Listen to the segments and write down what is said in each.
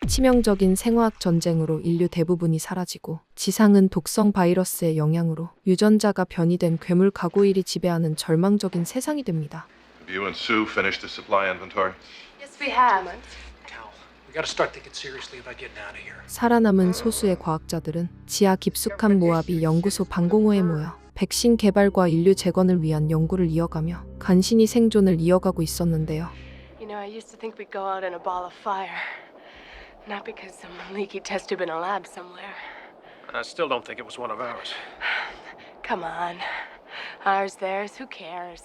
치명적인 생화학 전쟁으로 인류 대부분이 사라지고 지상은 독성 바이러스의 영향으로 유전자가 변이된 괴물 가고일이 지배하는 절망적인 세상이 됩니다. Have you and Sue finished the supply inventory? Yes, we have. Cal, we gotta start thinking seriously about getting out of here. 살아남은 소수의 과학자들은 지하 깊숙한 모하비 연구소 방공호에 모여 백신 개발과 인류 재건을 위한 연구를 이어가며 간신히 생존을 이어가고 있었는데요. You know, I used to think we'd go out in a ball of fire. Not because some leaky test tube in a lab somewhere. I still don't think it was one of ours. Come on. Ours, theirs, who cares?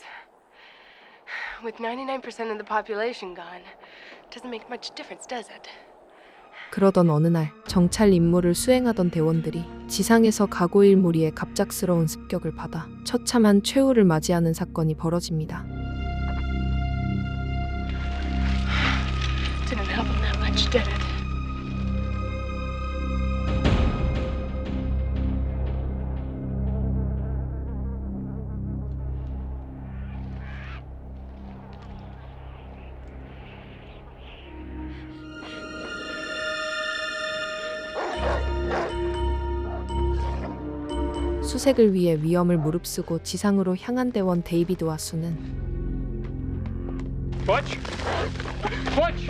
With 99% of the population gone, it doesn't make much difference, does it? 그러던 어느 날 정찰 임무를 수행하던 대원들이 지상에서 가고일 무리의 갑작스러운 습격을 받아 처참한 최후를 맞이하는 사건이 벌어집니다. Didn't help them that much, did it? 수색을 위해 위험을 무릅쓰고 지상으로 향한 대원 데이비드와 수는 Butch! Butch!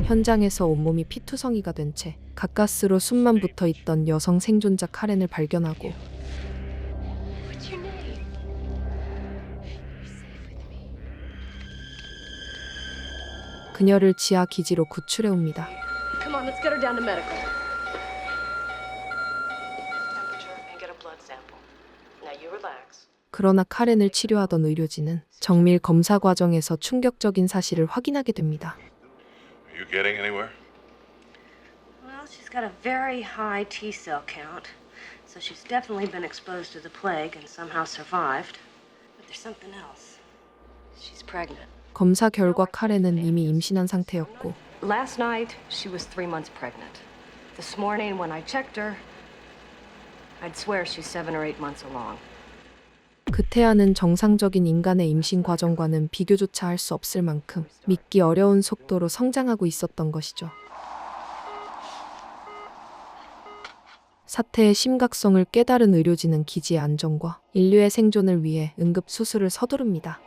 현장에서 온몸이 피투성이가 된 채 가까스로 숨만 붙어 있던 여성 생존자 카렌을 발견하고 What's your name? You're safe with me. 그녀를 지하 기지로 구출해 옵니다. Come on, let's get her down to medical. Temperature and get a blood sample. Now you relax. 그러나 카렌을 치료하던 의료진은 정밀 검사 과정에서 충격적인 사실을 확인하게 됩니다. Are you getting anywhere? Well, she's got a very high T-cell count, so she's definitely been exposed to the plague and somehow survived. But there's something else. She's pregnant. 검사 결과 카렌은 이미 임신한 상태였고 Last night, she was 3 months pregnant. This morning, when I checked her, I'd swear she's 7 or 8 months along. 그 태아는 정상적인 인간의 임신 과정과는 비교조차 할 수 없을 만큼 믿기 어려운 속도로 성장하고 있었던 것이죠. 사태의 심각성을 깨달은 의료진은 기지의 안전과 인류의 생존을 위해 응급 수술을 서두릅니다.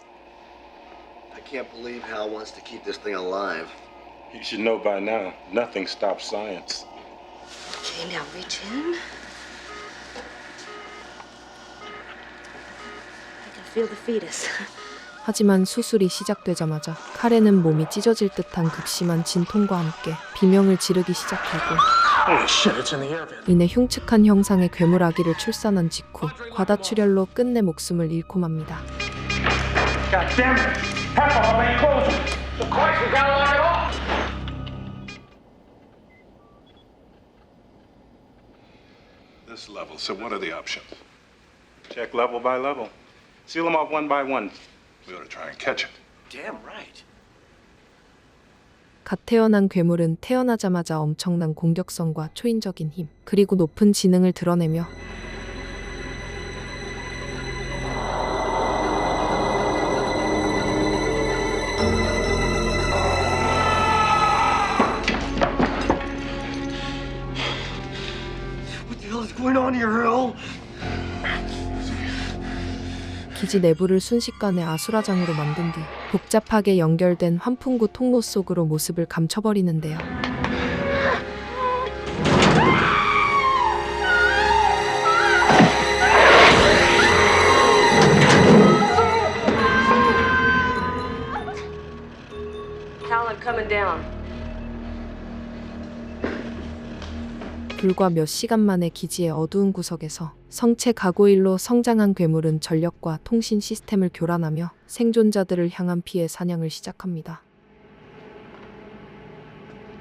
I can't believe Hal wants to keep this thing alive. You should know by now, nothing stops science. Okay, now reach in. I can feel the fetus. 하지만 수술이 시작되자마자 카렌은 몸이 찢어질 듯한 극심한 진통과 함께 비명을 지르기 시작하고 Holy shit, it's in the air vent. 이내 흉측한 형상의 괴물 아기를 출산한 직후 과다출혈로 끝내 목숨을 잃고 맙니다. God damn it! Half ain't closing! So Christ, we gotta line it off! This level, so what are the options? Check level by level. Seal them off one by one. We ought to try and catch it. Damn right. 갓 태어난 괴물은 태어나자마자 엄청난 공격성과 초인적인 힘, 그리고 높은 지능을 드러내며 What the hell is going on here, Hal? 기지 내부를 순식간에 아수라장으로 만든 뒤 복잡하게 연결된 환풍구 통로 속으로 모습을 감춰버리는데요. Cal, I'm coming down. 불과 몇 시간 만에 기지의 어두운 구석에서 성체 가고일로 성장한 괴물은 전력과 통신 시스템을 교란하며 생존자들을 향한 피해 사냥을 시작합니다.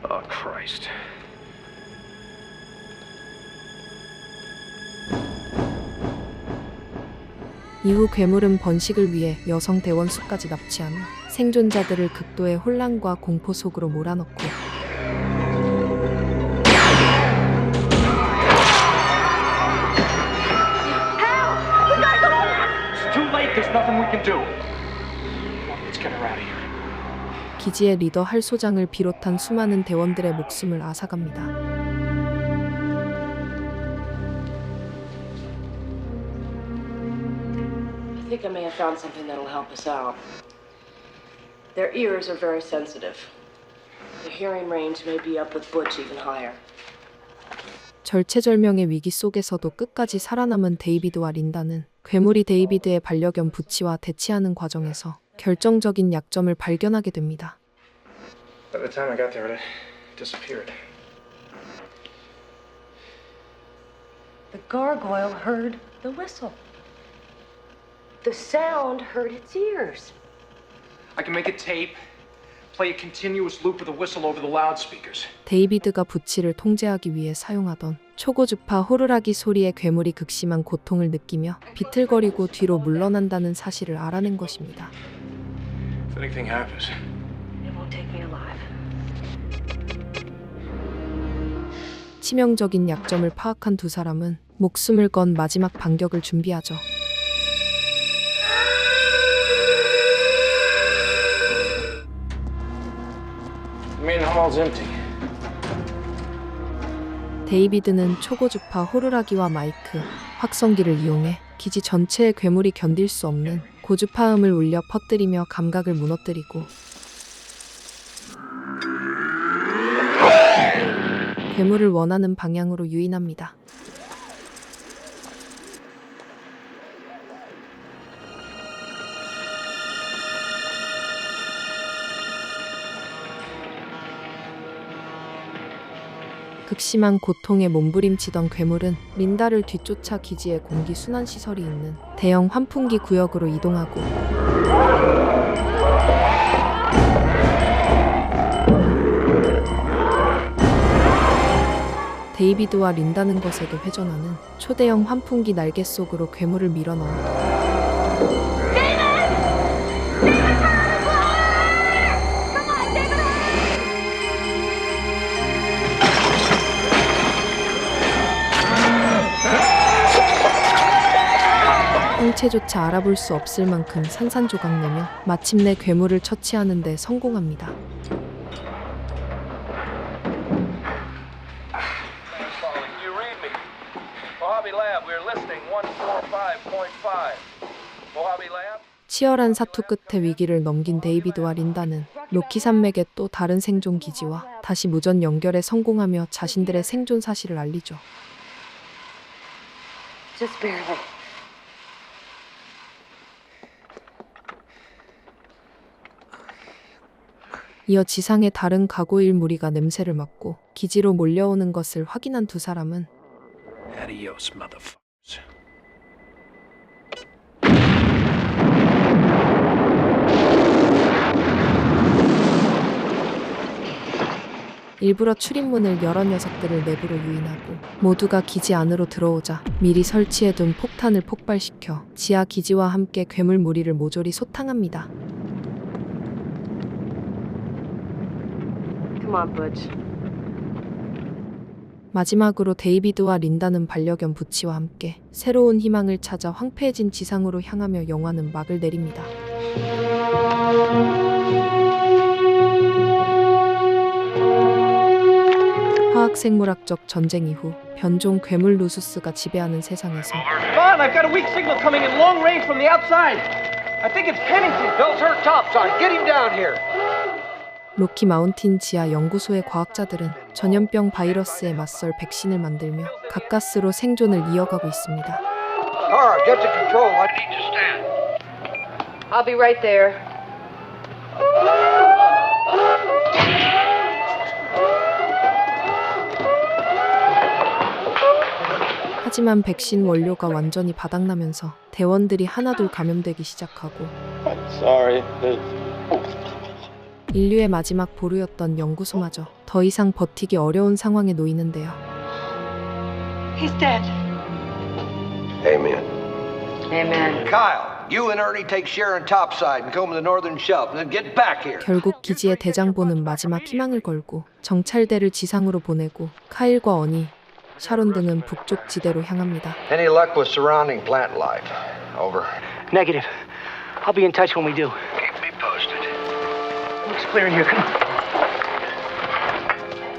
Oh, Christ. 이후 괴물은 번식을 위해 여성 대원 수까지 납치하며 생존자들을 극도의 혼란과 공포 속으로 몰아넣고 기지의 리더 할 소장을 비롯한 수많은 대원들의 목숨을 앗아갑니다. I think I may have found something that'll help us out. Their ears are very sensitive. Their hearing range may be up with Butch even higher. 절체절명의 위기 속에서도 끝까지 살아남은 데이비드와 린다는 괴물이 데이비드의 반려견 부치와 대치하는 과정에서 결정적인 약점을 발견하게 됩니다. By the time I got there, it disappeared. The gargoyle heard the whistle. The sound hurt its ears. I can make a tape, play a continuous loop of the whistle over the loudspeakers. 데이비드가 부치를 통제하기 위해 사용하던 초고주파 호루라기 소리에 괴물이 극심한 고통을 느끼며 비틀거리고 뒤로 물러난다는 사실을 알아낸 것입니다. If anything happens, It won't take me alive. 치명적인 약점을 파악한 두 사람은 목숨을 건 마지막 반격을 준비하죠. the main hall's empty. 데이비드는 초고주파 호루라기와 마이크, 확성기를 이용해 기지 전체의 괴물이 견딜 수 없는 고주파음을 울려 퍼뜨리며 감각을 무너뜨리고 괴물을 원하는 방향으로 유인합니다. 극심한 고통에 몸부림치던 괴물은 린다를 뒤쫓아 기지의 공기 순환 시설이 있는 대형 환풍기 구역으로 이동하고 데이비드와 린다는 것에게 회전하는 초대형 환풍기 날개 속으로 괴물을 밀어넣어 형체조차 알아볼 수 없을 만큼 산산조각내며 마침내 괴물을 처치하는 데 성공합니다. You read me. Mojave Lab, we're listing 145.5. Mojave Lab? 치열한 사투 끝에 위기를 넘긴 데이비드와 린다는 로키 산맥의 또 다른 생존 기지와 다시 무전 연결에 성공하며 자신들의 생존 사실을 알리죠. Just barely. 이어 지상의 다른 가고일 무리가 냄새를 맡고 기지로 몰려오는 것을 확인한 두 사람은 Adios, motherfuckers. 일부러 출입문을 열어 녀석들을 내부로 유인하고 모두가 기지 안으로 들어오자 미리 설치해둔 폭탄을 폭발시켜 지하 기지와 함께 괴물 무리를 모조리 소탕합니다. Come on, Butch. 마지막으로 데이비드와 린다는 반려견 부치와 함께 새로운 희망을 찾아 황폐해진 지상으로 향하며 영화는 막을 내립니다. 화학생물학적 전쟁 이후 변종 괴물 루수스가 지배하는 세상에서 Ron, I've got a weak signal coming in long range from the outside. I think it's Pennington. Bill's hurt topside. Get him down here. 로키 마운틴 지하 연구소의 과학자들은 전염병 바이러스에 맞설 백신을 만들며 가까스로 생존을 이어가고 있습니다. Tara, get to control. I need to stand. I'll be right there. 하지만 백신 원료가 완전히 바닥나면서 대원들이 하나둘 감염되기 시작하고 인류의 마지막 보루였던 연구소마저 더 이상 버티기 어려운 상황에 놓이는데요. He's dead. Amen. Amen. Kyle, you and Ernie take Sharon topside and comb the northern shelf, and then get back here. 결국 기지의 대장보는 마지막 희망을 걸고 정찰대를 지상으로 보내고 카일과 어니, 샤론 등은 북쪽 지대로 향합니다. Any luck with surrounding plant life? Over. Negative. I'll be in touch when we do. Keep me posted. Looks clear in here. Come on.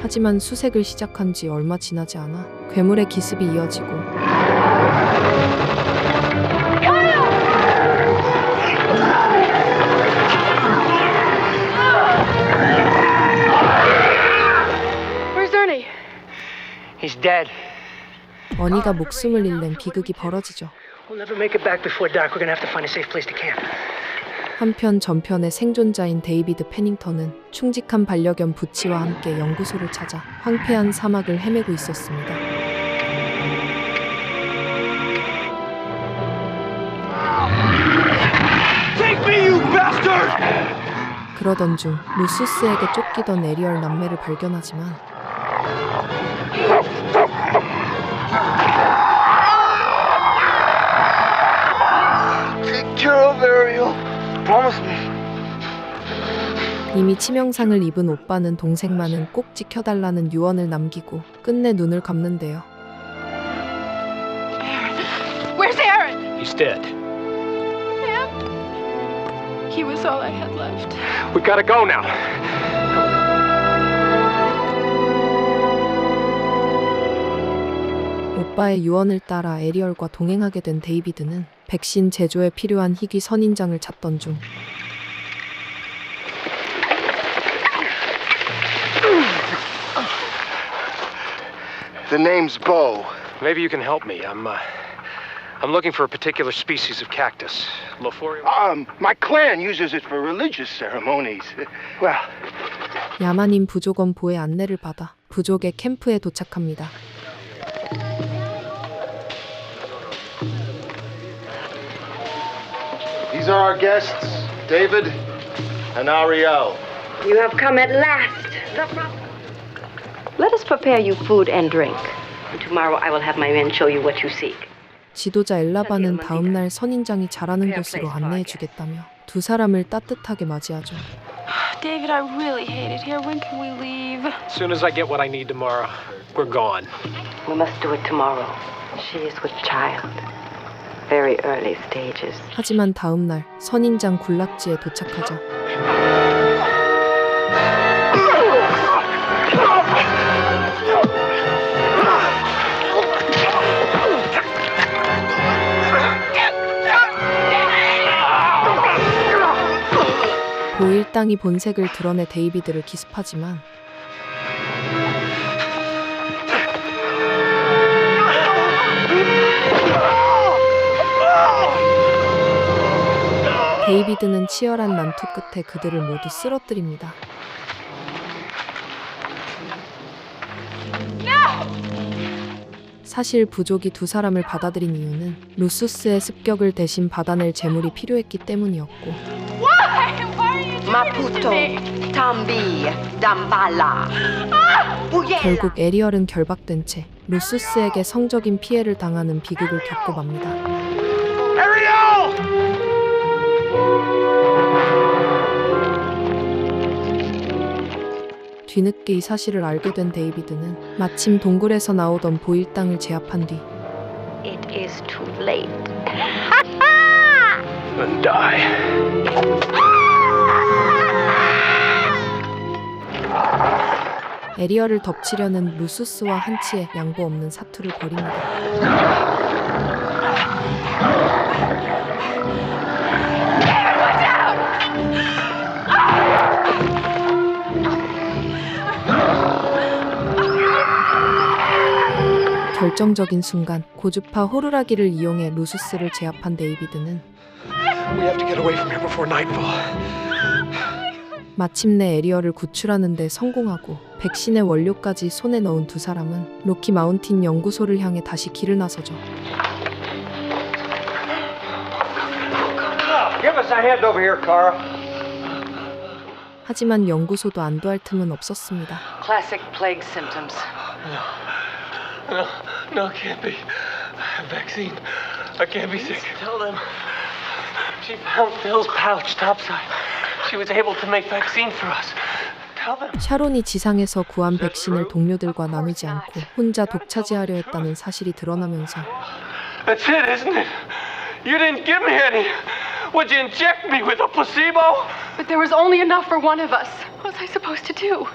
하지만 수색을 시작한 지 얼마 지나지 않아 괴물의 기습이 이어지고 Where's Ernie? He's dead. 어니가 목숨을 잃는 비극이 벌어지죠. We'll never make it back before dark. We're gonna have to find a safe place to camp. 한편 전편의 생존자인 데이비드 페닝턴은 충직한 반려견 부치와 함께 연구소를 찾아 황폐한 사막을 헤매고 있었습니다. Take me, you bastard! 그러던 중 루수스에게 쫓기던 에리얼 남매를 발견하지만 Take care of Ariel. Promise me. 이미 치명상을 입은 오빠는 동생만은 꼭 지켜달라는 유언을 남기고 끝내 눈을 감는데요. Where's Aaron? He's dead. He was all I had left. We gotta go now. 오빠의 유언을 따라 에리얼과 동행하게 된 데이비드는 백신 제조에 필요한 희귀 선인장을 찾던 중 The name's Bo. Maybe you can help me. I'm looking for a particular species of cactus. Lophoria. My clan uses it for religious ceremonies. Well, 야만인 부족원 보의 안내를 받아 부족의 캠프에 도착합니다. these are our guests, David and Ariel. You have come at last. Let us prepare you food and drink. And tomorrow I will have my men show you what you seek. 지도자 엘라바는 다음날 선인장이 자라는 곳으로 안내해주겠다며 두 사람을 따뜻하게 맞이하죠. David, I really hate it here. When can we leave? As soon as I get what I need tomorrow, we're gone. We must do it tomorrow. She is with child. Very early stages. 하지만 다음날 선인장 군락지에 도착하자 보일당이 본색을 드러내 데이비드를 기습하지만 데이비드는 치열한 난투 끝에 그들을 모두 쓰러뜨립니다. 사실 부족이 두 사람을 받아들인 이유는 루수스의 습격을 대신 받아낼 재물이 필요했기 때문이었고 Why? Why are you doing this to me? Tambi, Dambala. 결국 에리얼은 결박된 채 루수스에게 성적인 피해를 당하는 비극을 겪고 맙니다. 뒤늦게 이 사실을 알게 된 데이비드는 마침 동굴에서 나오던 보일당을 제압한 뒤 It is too late. And die. 에리얼을 덮치려는 루수스와 한치의 양보 없는 사투를 벌입니다. 결정적인 순간 고주파 호루라기를 이용해 루수스를 제압한 데이비드는 We have to get away from here before nightfall. 마침내 에리얼을 구출하는 데 성공하고 백신의 원료까지 손에 넣은 두 사람은 로키 마운틴 연구소를 향해 다시 길을 나서죠. Give us a hand over here, Carl. 하지만 연구소도 안도할 틈은 없었습니다. Classic plague symptoms. No, it can't be. Vaccine. I can't be sick. Tell them. She found Phil's pouch topside. She was able to make vaccine for us. Tell them. 샤론이 지상에서 구한 백신을 동료들과 나누지 않고 혼자 독차지하려 했다는 사실이 드러나면서 That's it, isn't it? You didn't give me any. Would you inject me with a placebo? But there was only enough for one of us. What was I supposed to do?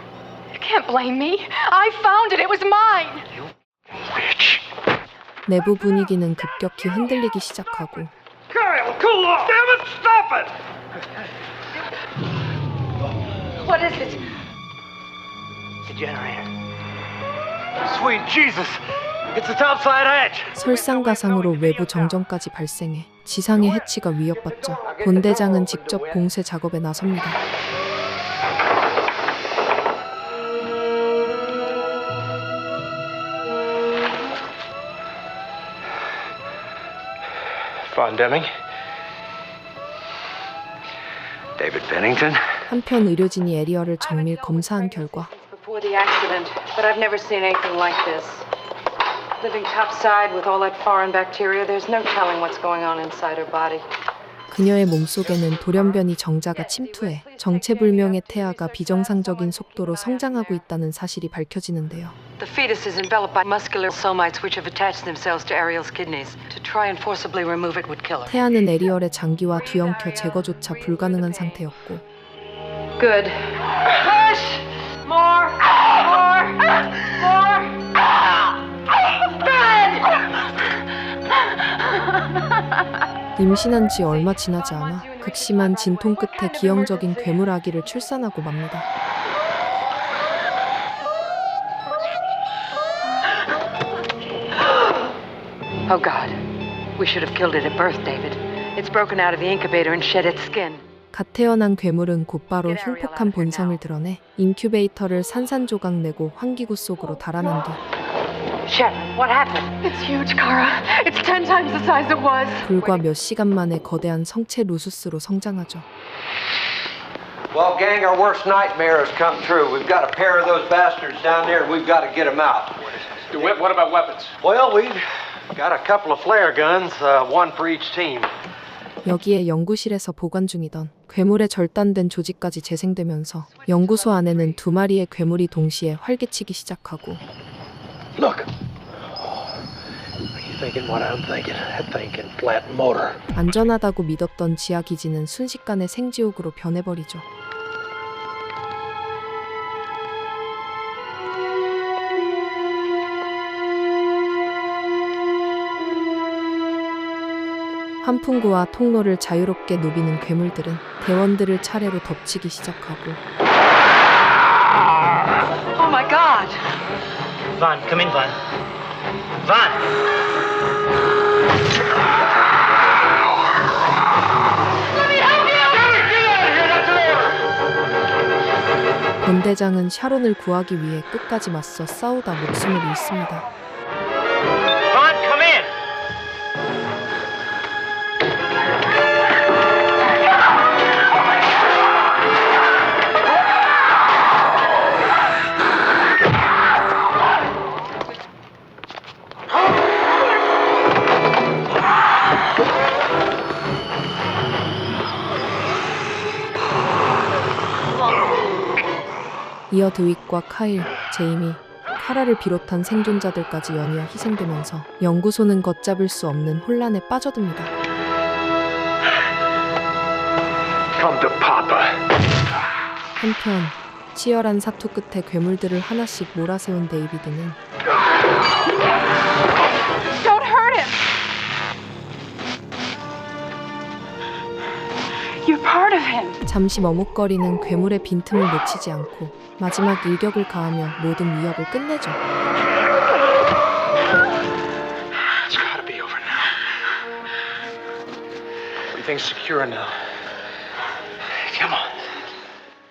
You can't blame me. I found it. It was mine. Bitch. 내부 분위기는 급격히 흔들리기 시작하고 Kyle, cool off! Damn it, stop it! What is it? The generator. Sweet Jesus! It's the topside hatch! 설상가상으로 외부 정전까지 발생해 지상의 해치가 위협받자 본대장은 직접 봉쇄 작업에 나섭니다. Von Deming. David Bennington. 한편 의료진이 에리어를 정밀 검사한 결과 Before the accident, but I've never seen anything like this. Living topside with all that foreign bacteria, there's no telling what's going on inside her body. 그녀의 몸속에는 돌연변이 정자가 침투해 정체불명의 태아가 비정상적인 속도로 성장하고 있다는 사실이 밝혀지는데요. The fetus is enveloped by muscular somites which have attached themselves to Ariel's kidneys. To try and forcibly remove it would kill her. 태아는 에리얼의 장기와 뒤엉켜 제거조차 불가능한 상태였고 Good. Push! More! More! More! 임신한 지 얼마 지나지 않아 극심한 진통 끝에 기형적인 괴물 아기를 출산하고 맙니다. Oh God. We should have killed it at birth, David. It's broken out of the incubator and shed its skin. 갓 태어난 괴물은 곧바로 흉폭한 본성을 드러내 인큐베이터를 산산조각 내고 환기구 속으로 달아난 뒤 Sharon, what happened? It's huge, Kara. It's 10 times the size it was. 불과 몇 시간 만에 거대한 성체 루수스로 성장하죠. Well, gang, our worst nightmare has come true. We've got a pair of those bastards down there, and we've got to get them out. What about weapons? Well, we've got a couple of flare guns, one for each team. 여기에 연구실에서 보관 중이던 괴물의 절단된 조직까지 재생되면서 연구소 안에는 두 마리의 괴물이 동시에 활개치기 시작하고 Look. Are you thinking what I'm thinking? That thing can flatten motor. 안전하다고 믿었던 지하기지는 순식간에 생지옥으로 변해버리죠. 환풍구와 통로를 자유롭게 누비는 괴물들은 대원들을 차례로 덮치기 시작하고 Oh my God! Vaughn, come in, Vaughn. Vaughn! 본대장은 샤론을 구하기 위해 끝까지 맞서 싸우다 목숨을 잃습니다. Vaughn, come in! 이어 드윅과 카일, 제이미, 카라를 비롯한 생존자들까지 연이어 희생되면서 연구소는 걷잡을 수 없는 혼란에 빠져듭니다. Come to Papa. 한편 치열한 사투 끝에 괴물들을 하나씩 몰아세운 데이비드는 Don't hurt him. You're part of him. 잠시 머뭇거리는 괴물의 빈틈을 놓치지 않고 마지막 일격을 가하며 모든 위협을 끝내죠. It's gotta be over now. Everything's secure now. Come on.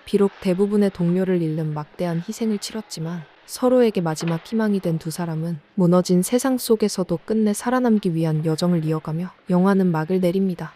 비록 대부분의 동료를 잃는 막대한 희생을 치렀지만 서로에게 마지막 희망이 된 두 사람은 무너진 세상 속에서도 끝내 살아남기 위한 여정을 이어가며 영화는 막을 내립니다.